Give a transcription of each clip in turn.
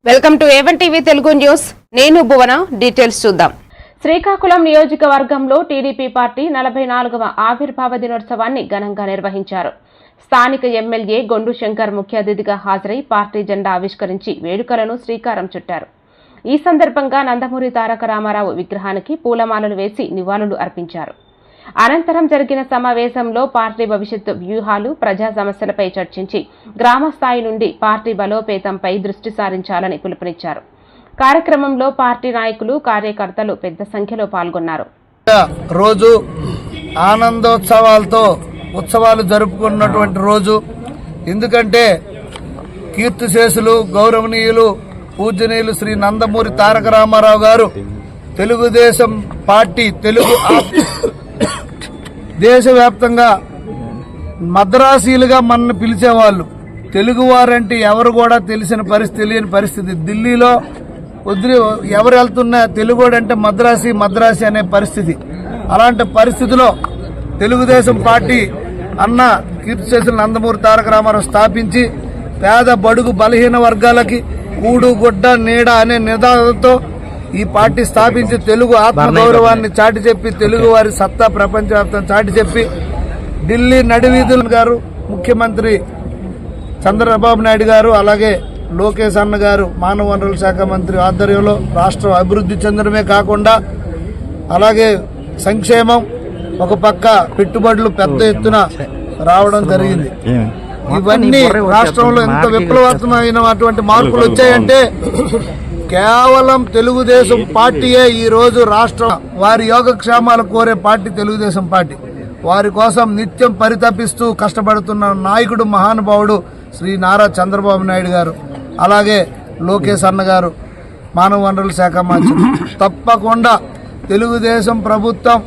Welcome to A1 TV Telugu news. నేను భువన. Details చూద్దాం. శ్రీకాకుళం నియోజకవర్గంలో టీడీపీ పార్టీ 44వ ఆవిర్భావ దినోత్సవాన్ని ఘనంగా నిర్వహించారు. స్థానిక ఎమ్మెల్యే గొండు శంకర్ ముఖ్య అతిథిగా హాజరై పార్టీ జెండా ఆవిష్కరించి వేడుకలను శ్రీకారం చుట్టారు. ఈ సందర్భంగా నందమూరి తారక రామారావు విగ్రహానికి పూలమాలలు వేసి నివాళులు అర్పించారు. అనంతరం జరిగిన సమావేశంలో పార్టీ భవిష్యత్తు వ్యూహాలు, ప్రజా సమస్యలపై చర్చించి గ్రామ స్థాయి నుండి పార్టీ బలోపేతంపై దృష్టి సారించాలని పిలుపునిచ్చారు. కార్యక్రమంలో పార్టీ నాయకులు, కార్యకర్తలు పెద్ద సంఖ్యలో పాల్గొన్నారు. రోజు ఆనందోత్సవాలతో ఉత్సవాలు జరుపుకున్నటువంటి రోజు. ఎందుకంటే కీర్తిశేషులు, గౌరవనీయులు, పూజనీయులు శ్రీ నందమూరి తారక రామారావు గారు తెలుగుదేశం పార్టీ దేశవ్యాప్తంగా మద్రాసీలుగా మనల్ని పిలిచేవాళ్ళు. తెలుగువారంటే ఎవరు కూడా తెలియని పరిస్థితి. ఢిల్లీలో ఎవరు వెళ్తున్నా తెలుగువాడంటే మద్రాసి అనే పరిస్థితి. అలాంటి పరిస్థితిలో తెలుగుదేశం పార్టీ అన్న కీర్తిశేషులు నందమూరి తారక రామారావు స్థాపించి పేద బడుగు బలహీన వర్గాలకి కూడు గుడ్డ నీడ అనే నినాదంతో ఈ పార్టీ స్థాపించి తెలుగు ఆత్మగౌరవాన్ని చాటి చెప్పి, తెలుగు వారి సత్తా ప్రపంచవ్యాప్తం చాటి చెప్పి, ఢిల్లీ నడివీధులు గారు, ముఖ్యమంత్రి చంద్రబాబు నాయుడు గారు, అలాగే లోకేష్ అన్న గారు మానవ వనరుల శాఖ మంత్రి ఆధ్వర్యంలో రాష్ట్రం అభివృద్ధి చెందడమే కాకుండా అలాగే సంక్షేమం, ఒక పక్క పెట్టుబడులు పెద్ద ఎత్తున రావడం జరిగింది. ఇవన్నీ రాష్ట్రంలో ఎంత విప్లవాత్మకమైనటువంటి మార్పులు వచ్చాయంటే కేవలం తెలుగుదేశం పార్టీయే ఈ రోజు రాష్ట్రం వారి యోగక్షేమాలు కోరే పార్టీ తెలుగుదేశం పార్టీ. వారి కోసం నిత్యం పరితపిస్తూ కష్టపడుతున్న నాయకుడు, మహానుభావుడు శ్రీ నారా చంద్రబాబు నాయుడు గారు, అలాగే లోకేష్ అన్న గారు మానవ వనరుల శాఖ మంత్రి. తప్పకుండా తెలుగుదేశం ప్రభుత్వం,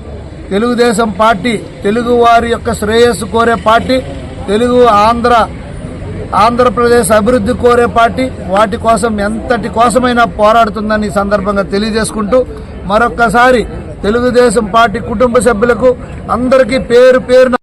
తెలుగుదేశం పార్టీ తెలుగు వారి యొక్క శ్రేయస్సు కోరే పార్టీ, తెలుగు ఆంధ్రప్రదేశ్ అభివృద్ధి కోరే పార్టీ. వాటి కోసం ఎంతటి కోసమైనా పోరాడుతుందని ఈ సందర్భంగా తెలియజేసుకుంటూ మరొక్కసారి తెలుగుదేశం పార్టీ కుటుంబ సభ్యులకు అందరికీ పేరు పేరున